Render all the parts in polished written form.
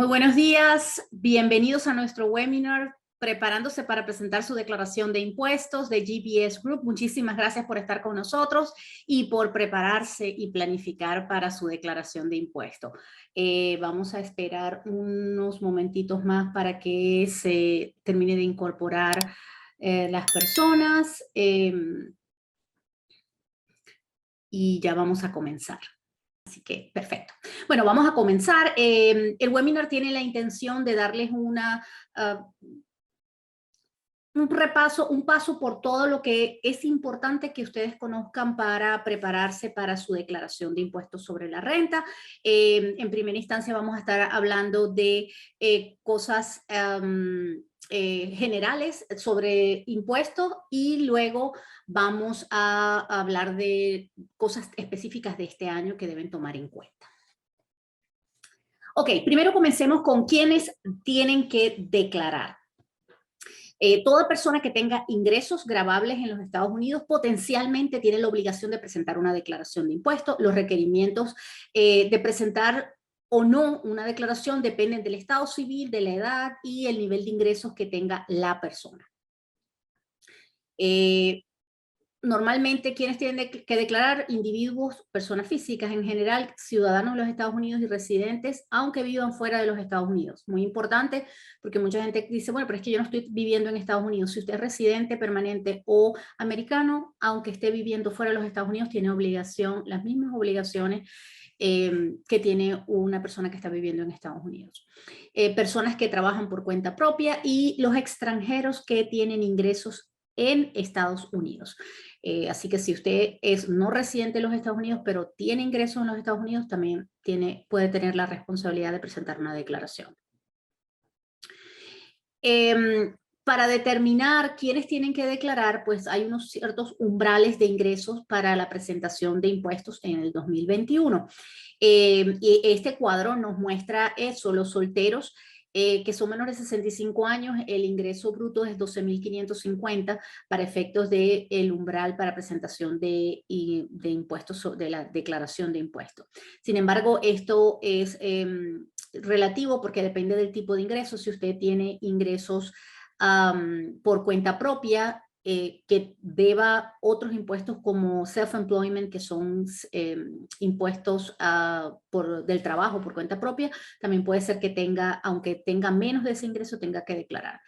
Muy buenos días, bienvenidos a nuestro webinar preparándose para presentar su declaración de impuestos de GBS Group. Muchísimas gracias por estar con nosotros y por prepararse y planificar para su declaración de impuestos. Vamos a esperar unos momentitos más para que se termine de incorporar las personas y ya vamos a comenzar. Así que, perfecto. Bueno, vamos a comenzar. El webinar tiene la intención de darles un repaso, un paso por todo lo que es importante que ustedes conozcan para prepararse para su declaración de impuestos sobre la renta. En primera instancia vamos a estar hablando de cosas generales sobre impuestos y luego vamos a hablar de cosas específicas de este año que deben tomar en cuenta. Ok, primero comencemos con quiénes tienen que declarar. Toda persona que tenga ingresos gravables en los Estados Unidos potencialmente tiene la obligación de presentar una declaración de impuestos. Los requerimientos de presentar o no una declaración dependen del estado civil, de la edad y el nivel de ingresos que tenga la persona. Normalmente, ¿quiénes tienen que declarar? Individuos, personas físicas en general, ciudadanos de los Estados Unidos y residentes, aunque vivan fuera de los Estados Unidos. Muy importante, porque mucha gente dice, bueno, pero es que yo no estoy viviendo en Estados Unidos. Si usted es residente, permanente o americano, aunque esté viviendo fuera de los Estados Unidos, tiene obligación, las mismas obligaciones que tiene una persona que está viviendo en Estados Unidos. Personas que trabajan por cuenta propia y los extranjeros que tienen ingresos en Estados Unidos. Así que si usted es no residente de los Estados Unidos, pero tiene ingresos en los Estados Unidos, también puede tener la responsabilidad de presentar una declaración. Para determinar quiénes tienen que declarar, pues hay unos ciertos umbrales de ingresos para la presentación de impuestos en el 2021. Y este cuadro nos muestra eso, los solteros que son menores de 65 años, el ingreso bruto es 12.550 para efectos del umbral para presentación de impuestos, de la declaración de impuestos. Sin embargo, esto es relativo porque depende del tipo de ingresos. Si usted tiene ingresos por cuenta propia, que deba otros impuestos como self-employment, que son impuestos del trabajo por cuenta propia, también puede ser que tenga, aunque tenga menos de ese ingreso, tenga que declarar.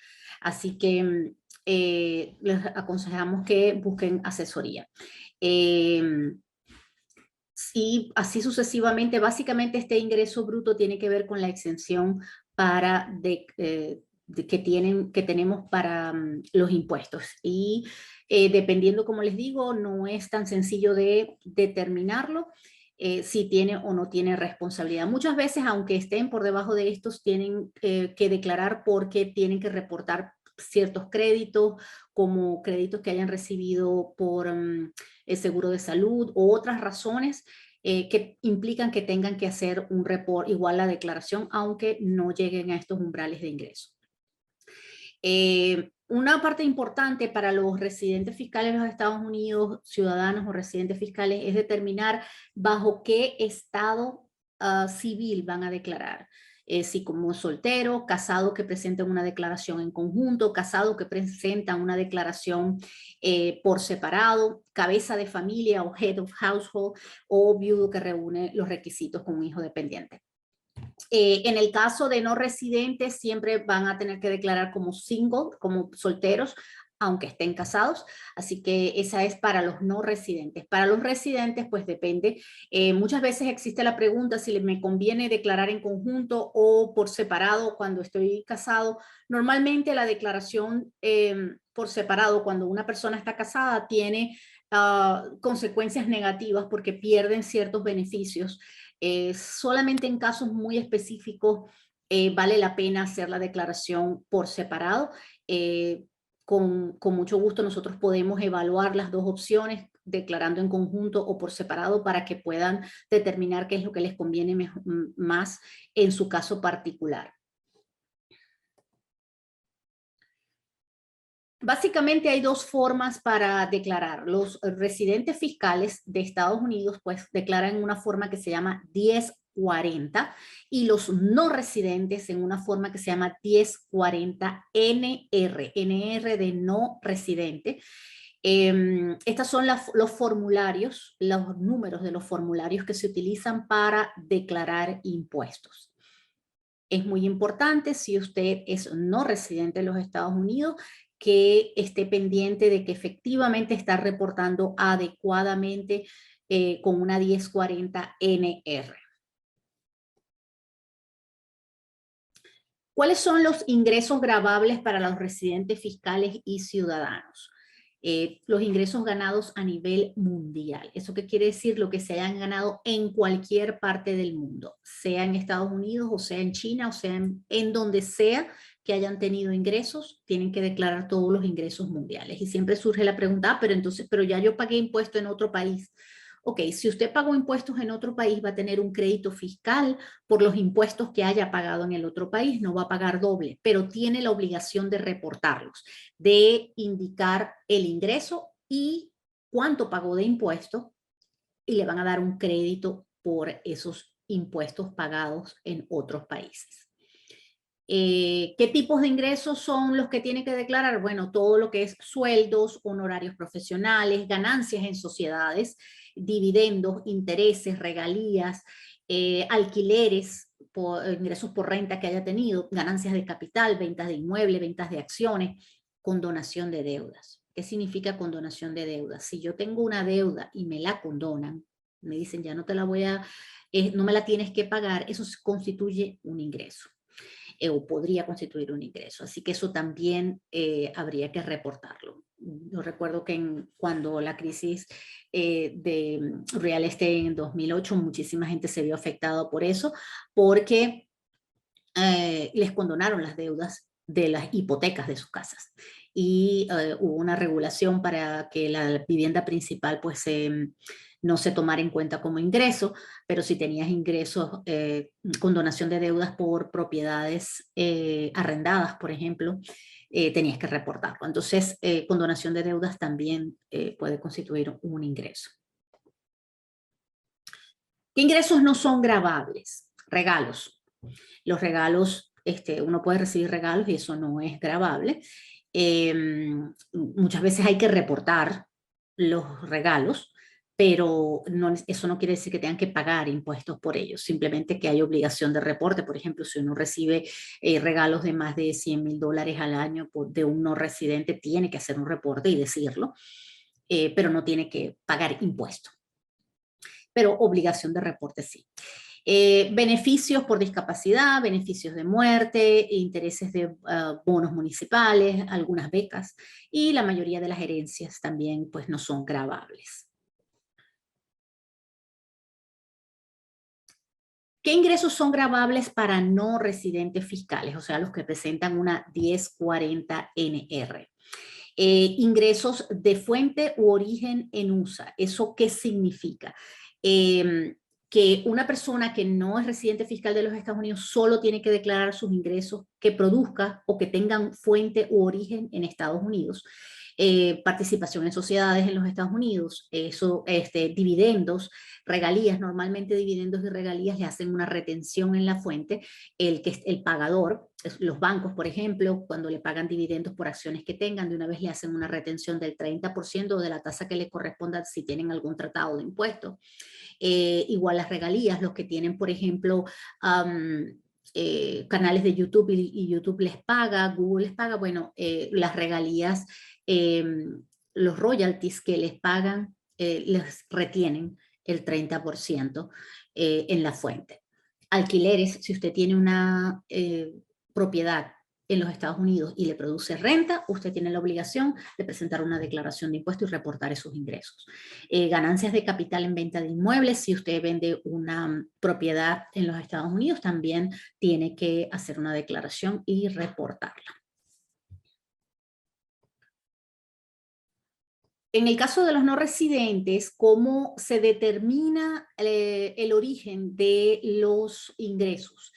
Así que les aconsejamos que busquen asesoría. Y así sucesivamente, básicamente este ingreso bruto tiene que ver con la exención que tenemos para los impuestos. Y dependiendo, como les digo, no es tan sencillo de determinarlo, si tiene o no tiene responsabilidad. Muchas veces, aunque estén por debajo de estos, tienen que declarar porque tienen que reportar ciertos créditos, como créditos que hayan recibido por el seguro de salud o otras razones que implican que tengan que hacer un report, igual la declaración, aunque no lleguen a estos umbrales de ingreso. Una parte importante para los residentes fiscales de los Estados Unidos, ciudadanos o residentes fiscales, es determinar bajo qué estado civil van a declarar. Si como soltero, casado que presenten una declaración en conjunto, casado que presentan una declaración por separado, cabeza de familia o head of household, o viudo que reúne los requisitos con un hijo dependiente. En el caso de no residentes, siempre van a tener que declarar como single, como solteros, aunque estén casados. Así que esa es para los no residentes. Para los residentes, pues depende. Muchas veces existe la pregunta si me conviene declarar en conjunto o por separado cuando estoy casado. Normalmente la declaración por separado, cuando una persona está casada, tiene consecuencias negativas porque pierden ciertos beneficios. Solamente en casos muy específicos vale la pena hacer la declaración por separado. Con mucho gusto nosotros podemos evaluar las dos opciones, declarando en conjunto o por separado, para que puedan determinar qué es lo que les conviene más en su caso particular. Básicamente hay dos formas para declarar. Los residentes fiscales de Estados Unidos pues declaran en una forma que se llama 1040 y los no residentes en una forma que se llama 1040NR, NR de no residente. Estos son los formularios, los números de los formularios que se utilizan para declarar impuestos. Es muy importante, si usted es no residente de los Estados Unidos, que esté pendiente de que efectivamente está reportando adecuadamente con una 1040 NR. ¿Cuáles son los ingresos gravables para los residentes fiscales y ciudadanos? Los ingresos ganados a nivel mundial. ¿Eso qué quiere decir? Lo que se hayan ganado en cualquier parte del mundo, sea en Estados Unidos, o sea en China, o sea en donde sea que hayan tenido ingresos, tienen que declarar todos los ingresos mundiales. Y siempre surge la pregunta, pero ya yo pagué impuesto en otro país. Ok, si usted pagó impuestos en otro país, va a tener un crédito fiscal por los impuestos que haya pagado en el otro país, no va a pagar doble, pero tiene la obligación de reportarlos, de indicar el ingreso y cuánto pagó de impuestos, y le van a dar un crédito por esos impuestos pagados en otros países. ¿Qué tipos de ingresos son los que tiene que declarar? Bueno, todo lo que es sueldos, honorarios profesionales, ganancias en sociedades, dividendos, intereses, regalías, alquileres, ingresos por renta que haya tenido, ganancias de capital, ventas de inmuebles, ventas de acciones, condonación de deudas. ¿Qué significa condonación de deudas? Si yo tengo una deuda y me la condonan, me dicen ya no te la voy a, no me la tienes que pagar, eso constituye un ingreso. O podría constituir un ingreso. Así que eso también habría que reportarlo. Yo recuerdo que cuando la crisis de real estate en 2008, muchísima gente se vio afectada por eso, porque les condonaron las deudas de las hipotecas de sus casas. Y hubo una regulación para que la vivienda principal pues no se tomara en cuenta como ingreso, pero si tenías ingresos, condonación de deudas por propiedades arrendadas, por ejemplo, tenías que reportarlo. Entonces, condonación de deudas también puede constituir un ingreso. ¿Qué ingresos no son gravables? Regalos. Los regalos, uno puede recibir regalos y eso no es gravable. Muchas veces hay que reportar los regalos, pero eso no quiere decir que tengan que pagar impuestos por ellos, simplemente que hay obligación de reporte. Por ejemplo, si uno recibe regalos de más de $100,000 al año de un no residente, tiene que hacer un reporte y decirlo, pero no tiene que pagar impuestos. Pero obligación de reporte sí. Beneficios por discapacidad, beneficios de muerte, intereses de bonos municipales, algunas becas, y la mayoría de las herencias también pues no son gravables. ¿Qué ingresos son gravables para no residentes fiscales? O sea, los que presentan una 1040 NR. Ingresos de fuente u origen en USA. ¿Eso qué significa? Que una persona que no es residente fiscal de los Estados Unidos solo tiene que declarar sus ingresos que produzca o que tengan fuente u origen en Estados Unidos. Participación en sociedades en los Estados Unidos, dividendos, regalías, normalmente dividendos y regalías le hacen una retención en la fuente, el pagador, los bancos por ejemplo, cuando le pagan dividendos por acciones que tengan, de una vez le hacen una retención del 30% de la tasa que le corresponda si tienen algún tratado de impuestos. Igual las regalías, los que tienen por ejemplo canales de YouTube y YouTube les paga, Google les paga, bueno, las regalías, los royalties que les pagan, les retienen el 30% en la fuente. Alquileres, si usted tiene una propiedad en los Estados Unidos y le produce renta, usted tiene la obligación de presentar una declaración de impuestos y reportar esos ingresos. Ganancias de capital en venta de inmuebles, si usted vende una propiedad en los Estados Unidos, también tiene que hacer una declaración y reportarla. En el caso de los no residentes, ¿cómo se determina el origen de los ingresos?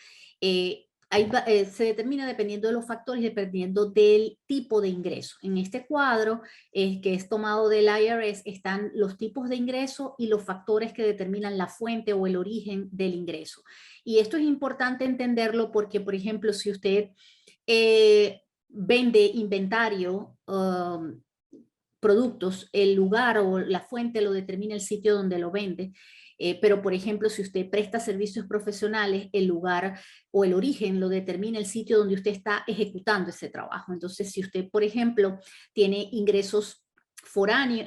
se determina dependiendo de los factores, dependiendo del tipo de ingreso. En este cuadro que es tomado del IRS están los tipos de ingreso y los factores que determinan la fuente o el origen del ingreso. Y esto es importante entenderlo porque, por ejemplo, si usted vende inventario, productos, el lugar o la fuente lo determina el sitio donde lo vende. Pero, por ejemplo, si usted presta servicios profesionales, el lugar o el origen lo determina el sitio donde usted está ejecutando ese trabajo. Entonces, si usted, por ejemplo, tiene ingresos foráneos,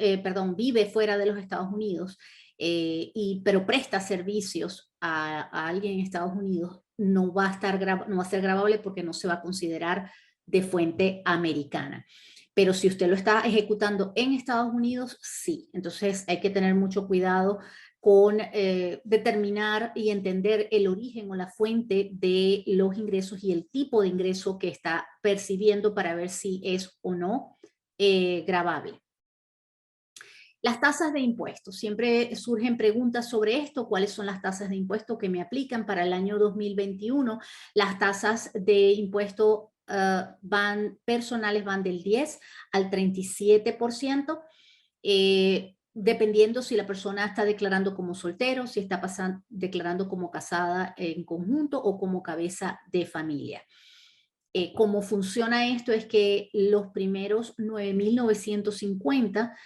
vive fuera de los Estados Unidos, pero presta servicios a alguien en Estados Unidos, no va a ser grabable porque no se va a considerar de fuente americana. Pero si usted lo está ejecutando en Estados Unidos, sí. Entonces hay que tener mucho cuidado con determinar y entender el origen o la fuente de los ingresos y el tipo de ingreso que está percibiendo para ver si es o no gravable. Las tasas de impuestos. Siempre surgen preguntas sobre esto. ¿Cuáles son las tasas de impuesto que me aplican para el año 2021? Las tasas de impuesto personales van del 10 al 37%. Dependiendo si la persona está declarando como soltero, si está declarando como casada en conjunto o como cabeza de familia. Cómo funciona esto es que los primeros 9.950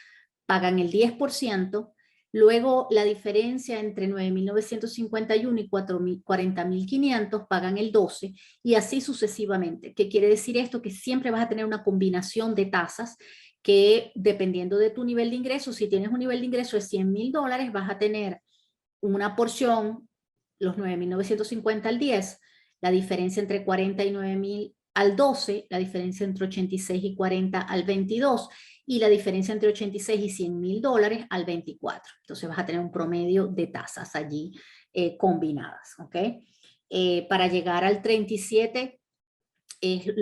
pagan el 10%, luego la diferencia entre 9.951 y 40.500 pagan el 12% y así sucesivamente. ¿Qué quiere decir esto? Que siempre vas a tener una combinación de tasas que dependiendo de tu nivel de ingreso, si tienes un nivel de ingreso de $100,000, vas a tener una porción, los 9.950 al 10, la diferencia entre 40 y 9.000 al 12, la diferencia entre 86 y 40 al 22 y la diferencia entre 86 y $100,000 al 24. Entonces vas a tener un promedio de tasas allí combinadas, ¿ok? Para llegar al 37 es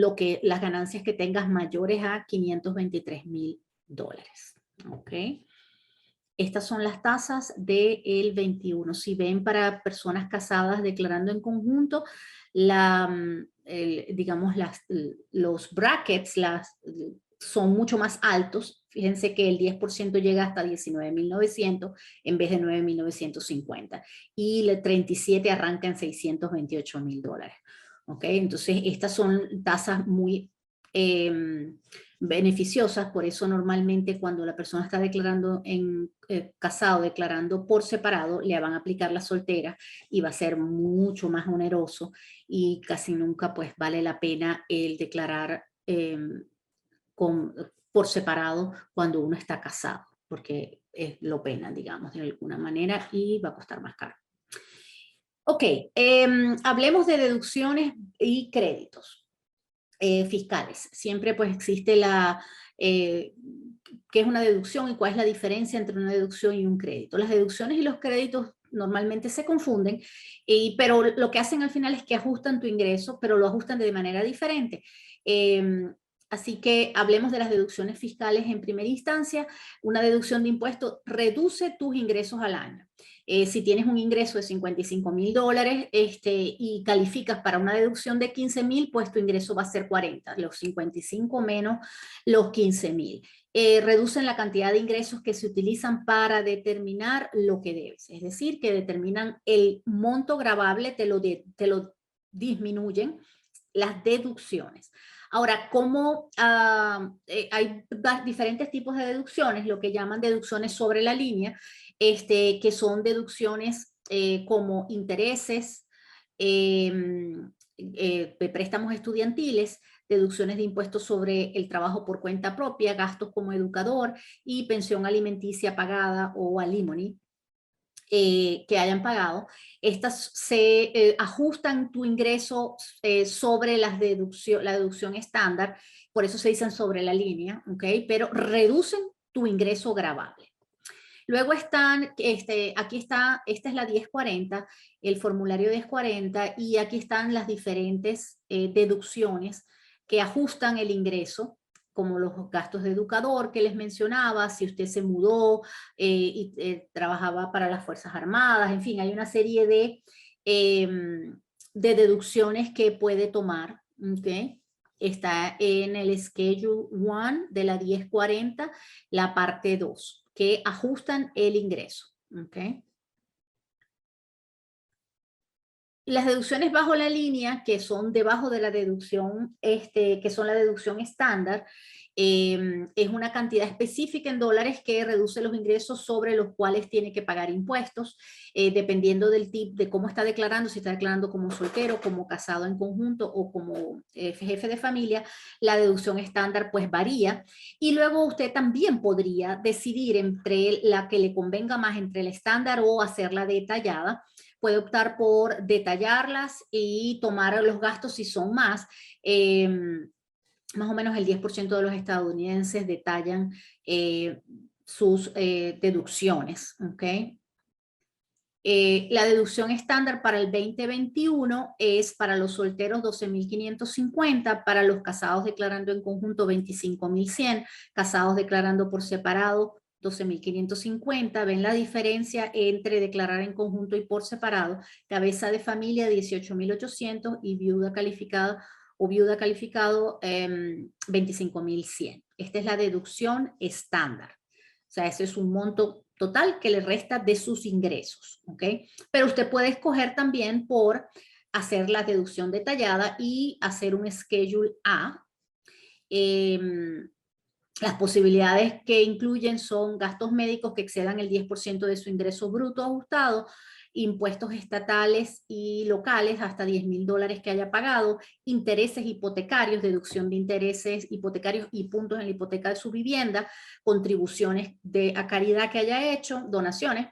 las ganancias que tengas mayores a $523,000, ¿ok? Estas son las tasas del 21. Si ven para personas casadas declarando en conjunto, digamos, los brackets son mucho más altos. Fíjense que el 10% llega hasta 19.900 en vez de 9.950. Y el 37 arranca en $628,000. ¿Ok? Entonces, estas son tasas muy beneficiosas, por eso normalmente cuando la persona está declarando casado, declarando por separado, le van a aplicar la soltera y va a ser mucho más oneroso y casi nunca pues vale la pena el declarar por separado cuando uno está casado, porque lo penan, digamos, de alguna manera y va a costar más caro. Ok, hablemos de deducciones y créditos. Fiscales. Siempre pues existe qué es una deducción y cuál es la diferencia entre una deducción y un crédito. Las deducciones y los créditos normalmente se confunden, pero lo que hacen al final es que ajustan tu ingreso, pero lo ajustan de manera diferente. Así que hablemos de las deducciones fiscales en primera instancia. Una deducción de impuestos reduce tus ingresos al año. Si tienes un ingreso de $55,000 y calificas para una deducción de 15,000, pues tu ingreso va a ser 40, los 55 menos los 15,000. Reducen la cantidad de ingresos que se utilizan para determinar lo que debes, es decir, que determinan el monto gravable, te lo disminuyen las deducciones. Ahora, hay diferentes tipos de deducciones, lo que llaman deducciones sobre la línea, que son deducciones como intereses, préstamos estudiantiles, deducciones de impuestos sobre el trabajo por cuenta propia, gastos como educador y pensión alimenticia pagada o alimony. Que hayan pagado, estas se ajustan tu ingreso sobre la deducción estándar, por eso se dicen sobre la línea, ¿ok? Pero reducen tu ingreso gravable. Luego están, aquí está, esta es la 1040, el formulario 1040, y aquí están las diferentes deducciones que ajustan el ingreso, como los gastos de educador que les mencionaba, si usted se mudó y trabajaba para las Fuerzas Armadas, en fin, hay una serie de de deducciones que puede tomar, ¿ok? Está en el Schedule 1 de la 1040, la parte 2, que ajustan el ingreso, ¿ok? Las deducciones bajo la línea, que son debajo de la deducción, que son la deducción estándar, es una cantidad específica en dólares que reduce los ingresos sobre los cuales tiene que pagar impuestos, dependiendo del tipo, de cómo está declarando, si está declarando como soltero, como casado en conjunto o como jefe de familia, la deducción estándar pues varía. Y luego usted también podría decidir entre la que le convenga más, entre el estándar o hacerla detallada. Puede optar por detallarlas y tomar los gastos si son más. Más o menos el 10% de los estadounidenses detallan sus deducciones, ¿ok? La deducción estándar para el 2021 es para los solteros 12.550, para los casados declarando en conjunto 25.100, casados declarando por separado 12.550. ¿Ven la diferencia entre declarar en conjunto y por separado? Cabeza de familia 18.800 y viuda calificada o viuda calificado 25.100. Esta es la deducción estándar. O sea, ese es un monto total que le resta de sus ingresos, ¿ok? Pero usted puede escoger también por hacer la deducción detallada y hacer un Schedule A. Las posibilidades que incluyen son gastos médicos que excedan el 10% de su ingreso bruto ajustado, impuestos estatales y locales hasta $10.000 que haya pagado, intereses hipotecarios, deducción de intereses hipotecarios y puntos en la hipoteca de su vivienda, contribuciones a caridad que haya hecho, donaciones,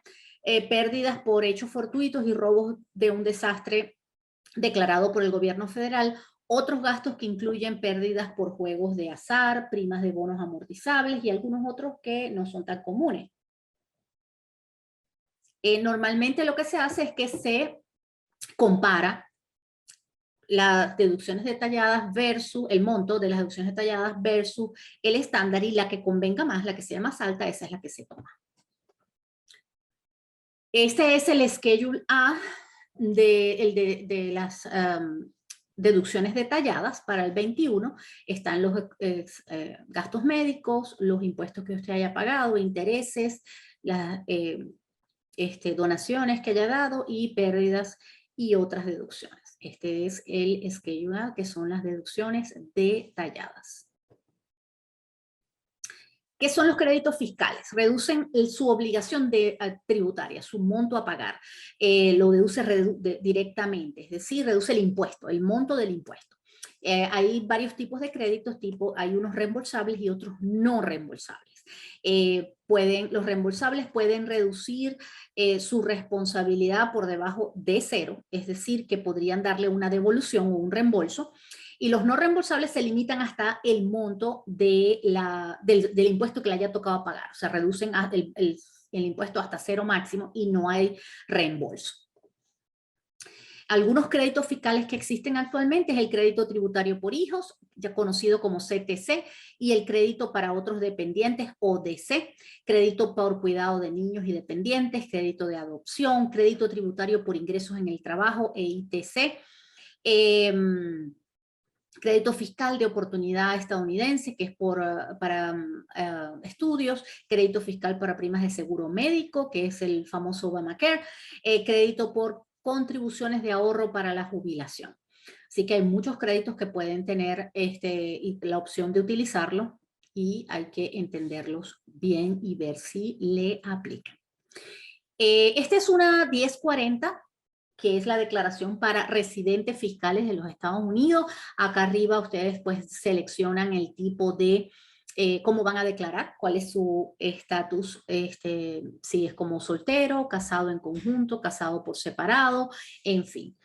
pérdidas por hechos fortuitos y robos de un desastre declarado por el gobierno federal, otros gastos que incluyen pérdidas por juegos de azar, primas de bonos amortizables y algunos otros que no son tan comunes. Normalmente lo que se hace es que se compara las deducciones detalladas versus el monto de las deducciones detalladas versus el estándar, y la que convenga más, la que sea más alta, esa es la que se toma. Este es el Schedule A de las deducciones detalladas para el 21. Están los gastos médicos, los impuestos que usted haya pagado, intereses, las donaciones que haya dado y pérdidas y otras deducciones. Este es el Schedule A, que son las deducciones detalladas. ¿Qué son los créditos fiscales? Reducen su obligación tributaria, su monto a pagar. Lo deduce directamente, es decir, reduce el impuesto, el monto del impuesto. Hay varios tipos de créditos, hay unos reembolsables y otros no reembolsables. Los reembolsables pueden reducir su responsabilidad por debajo de cero, es decir, que podrían darle una devolución o un reembolso. Y los no reembolsables se limitan hasta el monto del impuesto que le haya tocado pagar. O sea, reducen el impuesto hasta cero máximo y no hay reembolso. Algunos créditos fiscales que existen actualmente es el crédito tributario por hijos, ya conocido como CTC, y el crédito para otros dependientes o DC, crédito por cuidado de niños y dependientes, crédito de adopción, crédito tributario por ingresos en el trabajo, EITC, crédito fiscal de oportunidad estadounidense, que es para estudios, crédito fiscal para primas de seguro médico, que es el famoso Obamacare, crédito por contribuciones de ahorro para la jubilación. Así que hay muchos créditos que pueden tener la opción de utilizarlo y hay que entenderlos bien y ver si le aplican. Esta es una 1040, que es la declaración para residentes fiscales de los Estados Unidos. Acá arriba ustedes pues seleccionan el tipo de cómo van a declarar, cuál es su estatus, si es como soltero, casado en conjunto, casado por separado, en fin.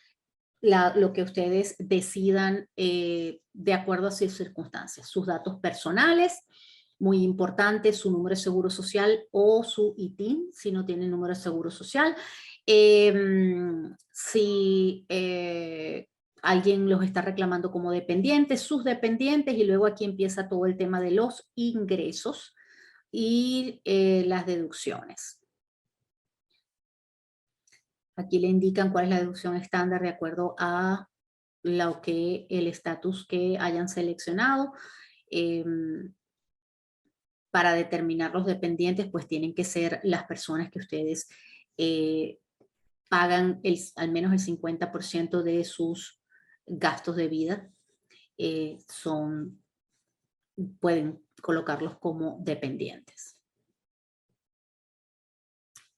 Lo que ustedes decidan de acuerdo a sus circunstancias, sus datos personales, muy importante, su número de seguro social o su ITIN, si no tienen número de seguro social. Si alguien los está reclamando como dependientes, sus dependientes, y luego aquí empieza todo el tema de los ingresos y las deducciones. Aquí le indican cuál es la deducción estándar de acuerdo a lo que el estatus que hayan seleccionado. Para determinar los dependientes, pues tienen que ser las personas que ustedes pagan al menos el 50% de sus gastos de vida. Pueden colocarlos como dependientes.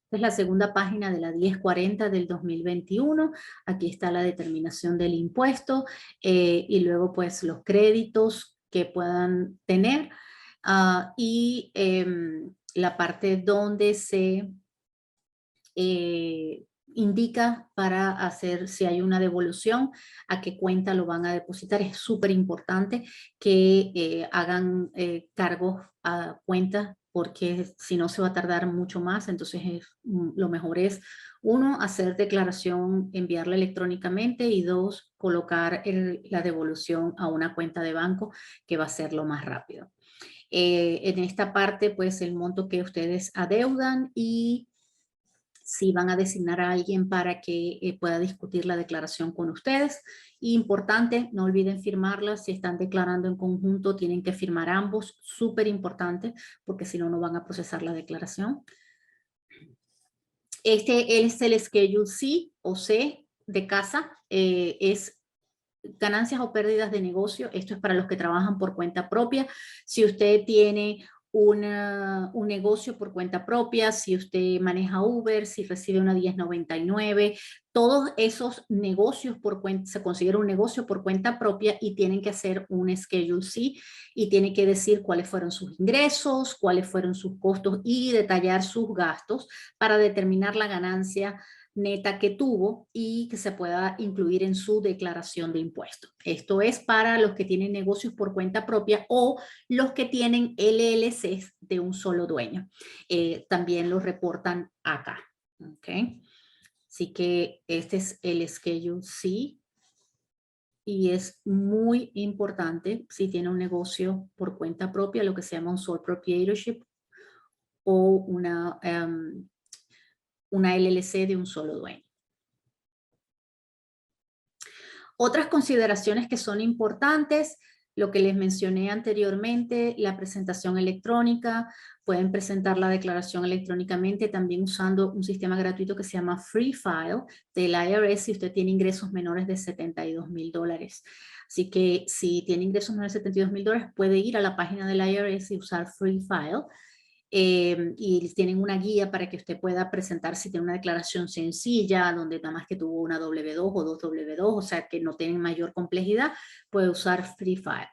Esta es la segunda página de la 1040 del 2021. Aquí está la determinación del impuesto y luego pues los créditos que puedan tener y la parte donde se indica para hacer si hay una devolución, a qué cuenta lo van a depositar. Es súper importante que hagan cargos a cuenta porque si no se va a tardar mucho más. Entonces lo mejor es, uno, hacer declaración, enviarla electrónicamente y dos, colocar la devolución a una cuenta de banco que va a ser lo más rápido. En esta parte, pues el monto que ustedes adeudan y si van a designar a alguien para que pueda discutir la declaración con ustedes. Y importante, no olviden firmarla. Si están declarando en conjunto, tienen que firmar ambos. Súper importante, porque si no, no van a procesar la declaración. Este es el Schedule C o C de casa. Es ganancias o pérdidas de negocio. Esto es para los que trabajan por cuenta propia. Si usted tiene un negocio por cuenta propia, si usted maneja Uber, si recibe una 1099, todos esos negocios por cuenta, se considera un negocio por cuenta propia y tienen que hacer un Schedule C y tiene que decir cuáles fueron sus ingresos, cuáles fueron sus costos y detallar sus gastos para determinar la ganancia neta que tuvo y que se pueda incluir en su declaración de impuestos. Esto es para los que tienen negocios por cuenta propia o los que tienen LLCs de un solo dueño. También los reportan acá. ¿Okay? Así que este es el Schedule C y es muy importante si tiene un negocio por cuenta propia, lo que se llama un sole proprietorship o una LLC de un solo dueño. Otras consideraciones que son importantes, lo que les mencioné anteriormente, la presentación electrónica, pueden presentar la declaración electrónicamente también usando un sistema gratuito que se llama Free File del IRS si usted tiene ingresos menores de $72,000. Así que si tiene ingresos menores de $72,000 puede ir a la página del IRS y usar Free File. Y tienen una guía para que usted pueda presentar si tiene una declaración sencilla, donde nada más que tuvo una W2 o dos W2, o sea que no tienen mayor complejidad, puede usar Free File.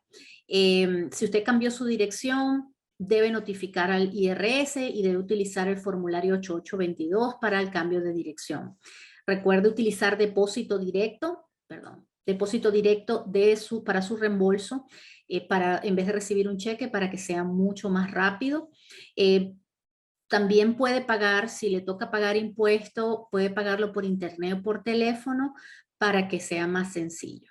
Si usted cambió su dirección, debe notificar al IRS y debe utilizar el formulario 8822 para el cambio de dirección. Recuerde utilizar depósito directo para su reembolso, en vez de recibir un cheque, para que sea mucho más rápido. También puede pagar, si le toca pagar impuesto, puede pagarlo por internet o por teléfono para que sea más sencillo.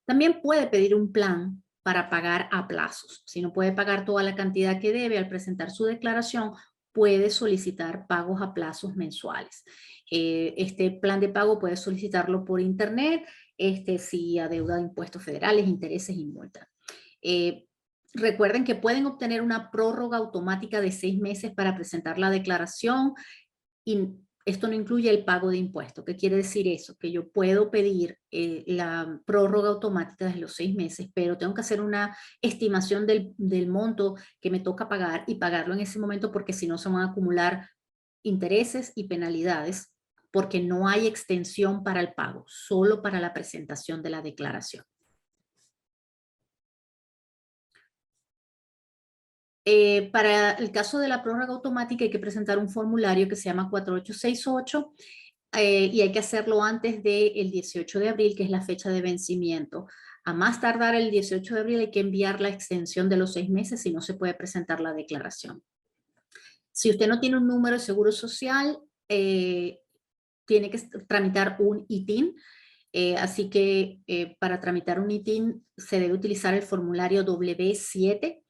También puede pedir un plan para pagar a plazos. Si no puede pagar toda la cantidad que debe al presentar su declaración, puede solicitar pagos a plazos mensuales. Este plan de pago puede solicitarlo por internet, si adeuda impuestos federales, intereses y multas. Recuerden que pueden obtener una prórroga automática de 6 meses para presentar la declaración y esto no incluye el pago de impuestos. ¿Qué quiere decir eso? Que yo puedo pedir la prórroga automática de los 6 meses, pero tengo que hacer una estimación del monto que me toca pagar y pagarlo en ese momento porque si no se van a acumular intereses y penalidades porque no hay extensión para el pago, solo para la presentación de la declaración. Para el caso de la prórroga automática hay que presentar un formulario que se llama 4868 y hay que hacerlo antes del 18 de abril, que es la fecha de vencimiento. A más tardar el 18 de abril hay que enviar la extensión de los 6 meses si no se puede presentar la declaración. Si usted no tiene un número de seguro social, tiene que tramitar un ITIN. Así que para tramitar un ITIN se debe utilizar el formulario W7.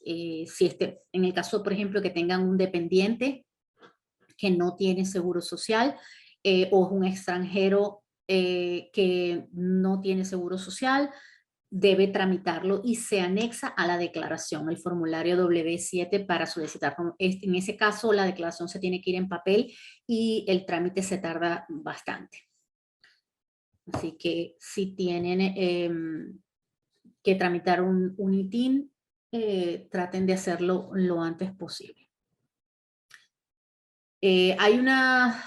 En el caso, por ejemplo, que tengan un dependiente, que no tiene seguro social o es un extranjero que no tiene seguro social, debe tramitarlo y se anexa a la declaración, el formulario W7 para solicitar. En ese caso, la declaración se tiene que ir en papel y el trámite se tarda bastante. Así que si tienen que tramitar un ITIN, traten de hacerlo lo antes posible. Hay una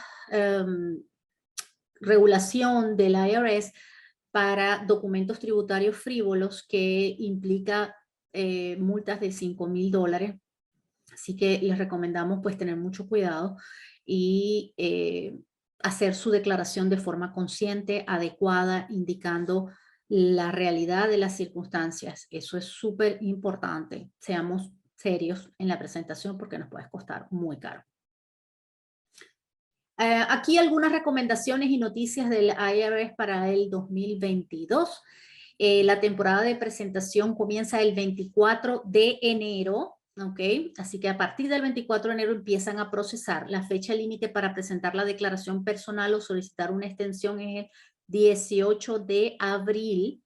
regulación del IRS para documentos tributarios frívolos que implica multas de $5,000. Así que les recomendamos pues tener mucho cuidado y hacer su declaración de forma consciente, adecuada, indicando la realidad de las circunstancias. Eso es súper importante. Seamos serios en la presentación porque nos puede costar muy caro. Aquí algunas recomendaciones y noticias del IRS para el 2022. La temporada de presentación comienza el 24 de enero, ¿ok? Así que a partir del 24 de enero empiezan a procesar. La fecha límite para presentar la declaración personal o solicitar una extensión es el 18 de abril.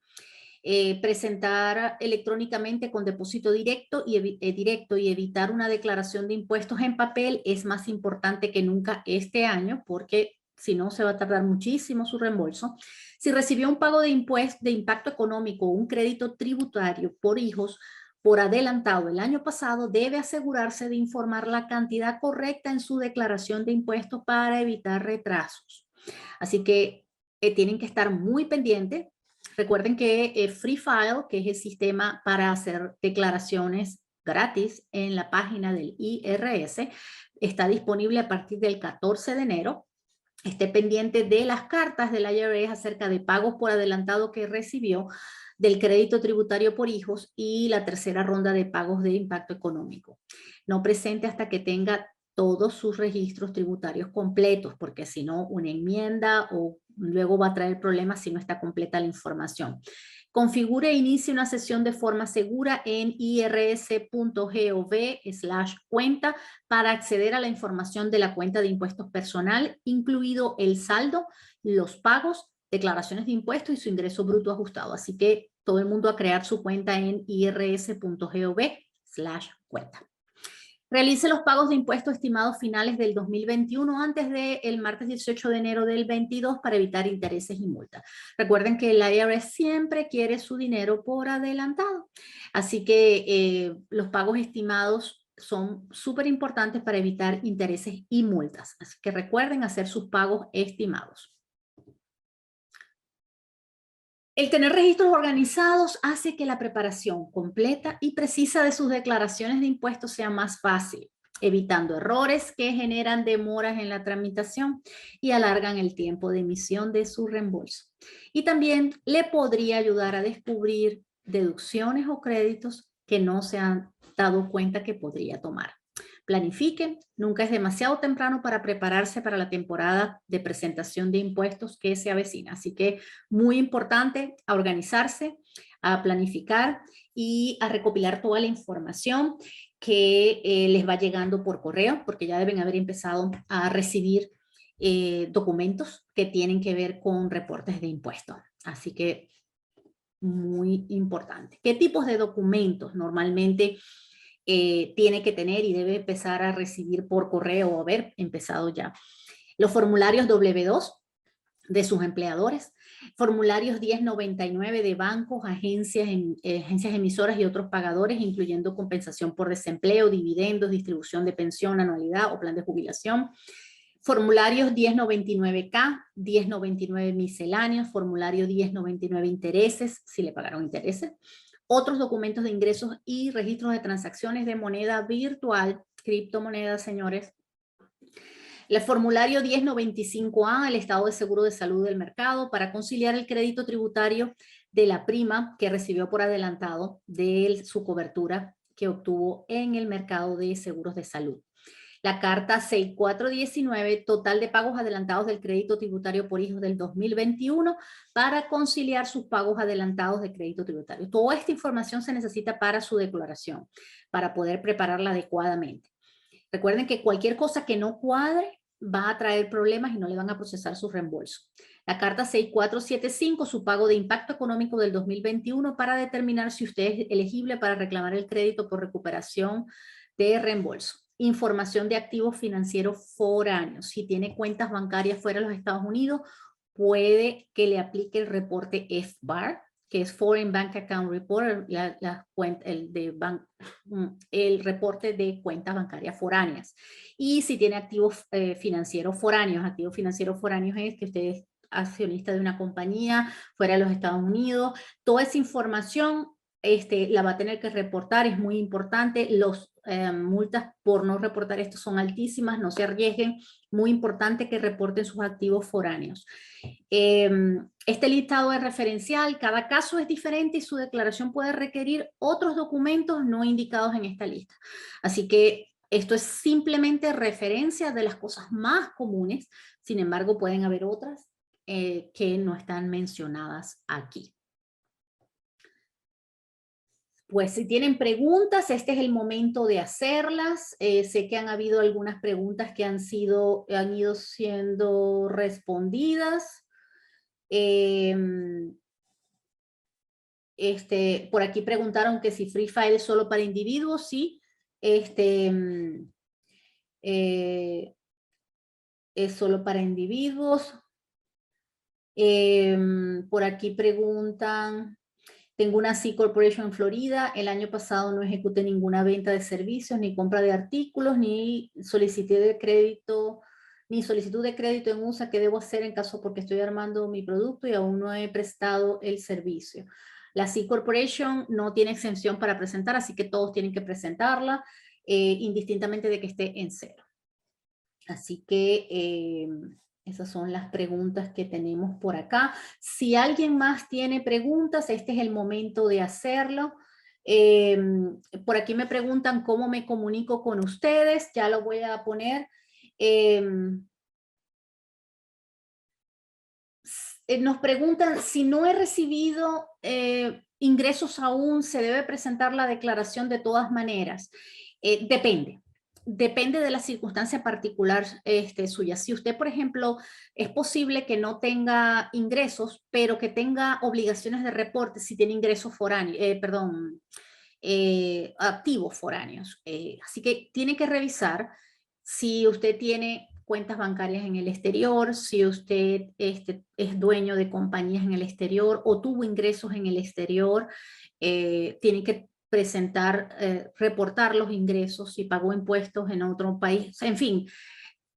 Presentar electrónicamente con depósito directo y evitar una declaración de impuestos en papel es más importante que nunca este año porque si no se va a tardar muchísimo su reembolso. Si recibió un pago de impuesto de impacto económico o un crédito tributario por hijos por adelantado el año pasado, debe asegurarse de informar la cantidad correcta en su declaración de impuestos para evitar retrasos. Así que tienen que estar muy pendientes. Recuerden que Free File, que es el sistema para hacer declaraciones gratis en la página del IRS, está disponible a partir del 14 de enero. Esté pendiente de las cartas del IRS acerca de pagos por adelantado que recibió, del crédito tributario por hijos y la tercera ronda de pagos de impacto económico. No presente hasta que tenga todos sus registros tributarios completos, porque si no, una enmienda o luego va a traer problemas si no está completa la información. Configure e inicie una sesión de forma segura en irs.gov/cuenta para acceder a la información de la cuenta de impuestos personal, incluido el saldo, los pagos, declaraciones de impuestos y su ingreso bruto ajustado. Así que todo el mundo a crear su cuenta en irs.gov/cuenta. Realice los pagos de impuestos estimados finales del 2021 antes del martes 18 de enero del 22 para evitar intereses y multas. Recuerden que el IRS siempre quiere su dinero por adelantado. Así que los pagos estimados son súper importantes para evitar intereses y multas. Así que recuerden hacer sus pagos estimados. El tener registros organizados hace que la preparación completa y precisa de sus declaraciones de impuestos sea más fácil, evitando errores que generan demoras en la tramitación y alargan el tiempo de emisión de su reembolso. Y también le podría ayudar a descubrir deducciones o créditos que no se han dado cuenta que podría tomar. Planifiquen, nunca es demasiado temprano para prepararse para la temporada de presentación de impuestos que se avecina. Así que muy importante a organizarse, a planificar y a recopilar toda la información que les va llegando por correo, porque ya deben haber empezado a recibir documentos que tienen que ver con reportes de impuestos. Así que muy importante. ¿Qué tipos de documentos normalmente tiene que tener y debe empezar a recibir por correo o haber empezado ya? Los formularios W2 de sus empleadores, formularios 1099 de bancos, agencias emisoras y otros pagadores, incluyendo compensación por desempleo, dividendos, distribución de pensión, anualidad o plan de jubilación. Formularios 1099K, 1099 misceláneos, formulario 1099 intereses, si le pagaron intereses. Otros documentos de ingresos y registros de transacciones de moneda virtual, criptomonedas, señores. El formulario 1095A, el estado de seguro de salud del mercado, para conciliar el crédito tributario de la prima que recibió por adelantado de su cobertura que obtuvo en el mercado de seguros de salud. La carta 6419, total de pagos adelantados del crédito tributario por hijos del 2021 para conciliar sus pagos adelantados de crédito tributario. Toda esta información se necesita para su declaración, para poder prepararla adecuadamente. Recuerden que cualquier cosa que no cuadre va a traer problemas y no le van a procesar su reembolso. La carta 6475, su pago de impacto económico del 2021 para determinar si usted es elegible para reclamar el crédito por recuperación de reembolso. Información de activos financieros foráneos. Si tiene cuentas bancarias fuera de los Estados Unidos, puede que le aplique el reporte FBAR, que es Foreign Bank Account Report, el reporte de cuentas bancarias foráneas. Y si tiene activos financieros foráneos es que usted es accionista de una compañía fuera de los Estados Unidos, toda esa información la va a tener que reportar, es muy importante. Los multas por no reportar esto son altísimas, no se arriesguen, muy importante que reporten sus activos foráneos. Este listado es referencial, cada caso es diferente y su declaración puede requerir otros documentos no indicados en esta lista. Así que esto es simplemente referencia de las cosas más comunes, sin embargo pueden haber otras que no están mencionadas aquí. Pues si tienen preguntas, este es el momento de hacerlas. Sé que han habido algunas preguntas que han ido siendo respondidas. Por aquí preguntaron que si Free File es solo para individuos. Sí. Es solo para individuos. Por aquí preguntan, tengo una C Corporation en Florida, el año pasado no ejecuté ninguna venta de servicios, ni compra de artículos, ni solicitud de crédito en USA. ¿Qué debo hacer en caso porque estoy armando mi producto y aún no he prestado el servicio? La C Corporation no tiene exención para presentar, así que todos tienen que presentarla, indistintamente de que esté en cero. Así que esas son las preguntas que tenemos por acá. Si alguien más tiene preguntas, este es el momento de hacerlo. Por aquí me preguntan cómo me comunico con ustedes. Ya lo voy a poner. Nos preguntan si no he recibido ingresos aún, ¿se debe presentar la declaración de todas maneras? Depende de la circunstancia particular suya. Si usted, por ejemplo, es posible que no tenga ingresos, pero que tenga obligaciones de reporte si tiene ingresos foráneos, activos foráneos. Así que tiene que revisar si usted tiene cuentas bancarias en el exterior, si usted es dueño de compañías en el exterior o tuvo ingresos en el exterior, tiene que presentar, reportar los ingresos, si pagó impuestos en otro país, en fin,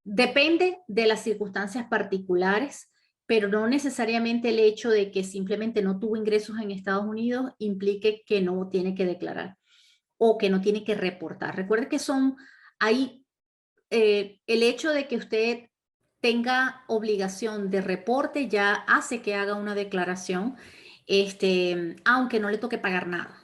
depende de las circunstancias particulares, pero no necesariamente el hecho de que simplemente no tuvo ingresos en Estados Unidos implique que no tiene que declarar o que no tiene que reportar. Recuerde que el hecho de que usted tenga obligación de reporte ya hace que haga una declaración, aunque no le toque pagar nada.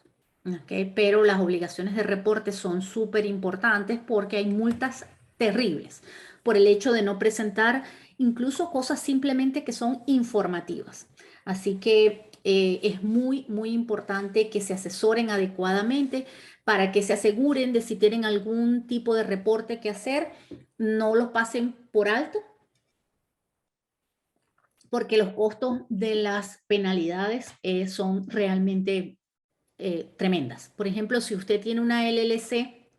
¿Okay? Pero las obligaciones de reporte son súper importantes porque hay multas terribles por el hecho de no presentar incluso cosas simplemente que son informativas. Así que es muy, muy importante que se asesoren adecuadamente para que se aseguren de si tienen algún tipo de reporte que hacer, no lo pasen por alto, porque los costos de las penalidades son realmente tremendas. Por ejemplo, si usted tiene una LLC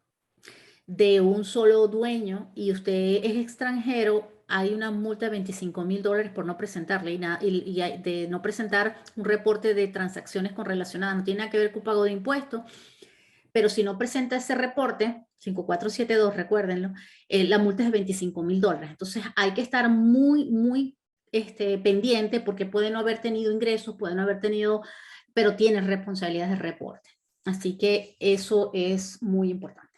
de un solo dueño y usted es extranjero, hay una multa de $25,000 por no presentarle y de no presentar un reporte de transacciones con relacionadas. No tiene nada que ver con pago de impuestos, pero si no presenta ese reporte, 5472, recuérdenlo, la multa es de $25,000. Entonces hay que estar muy, muy pendiente porque puede no haber tenido ingresos, puede no haber tenido, pero tiene responsabilidades de reporte. Así que eso es muy importante.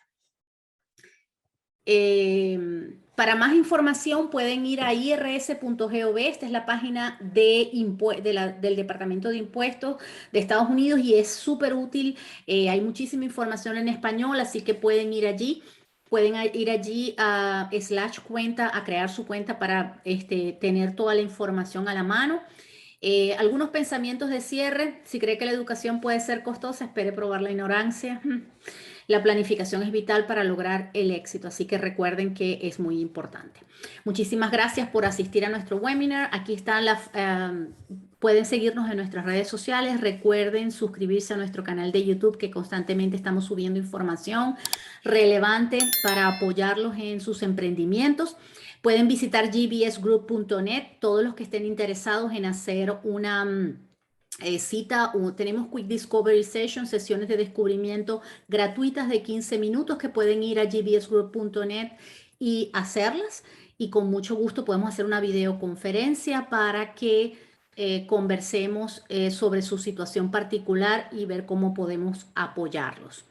Para más información pueden ir a irs.gov, esta es la página del Departamento de Impuestos de Estados Unidos y es súper útil, hay muchísima información en español, así que pueden ir allí a /cuenta, a crear su cuenta para tener toda la información a la mano. Algunos pensamientos de cierre: si cree que la educación puede ser costosa, espere probar la ignorancia. La planificación es vital para lograr el éxito, así que recuerden que es muy importante. Muchísimas gracias por asistir a nuestro webinar. Aquí están pueden seguirnos en nuestras redes sociales. Recuerden suscribirse a nuestro canal de YouTube, que constantemente estamos subiendo información relevante para apoyarlos en sus emprendimientos. Pueden visitar gbsgroup.net. Todos los que estén interesados en hacer una cita, tenemos Quick Discovery Session, sesiones de descubrimiento gratuitas de 15 minutos que pueden ir a gbsgroup.net y hacerlas. Y con mucho gusto podemos hacer una videoconferencia para que conversemos sobre su situación particular y ver cómo podemos apoyarlos.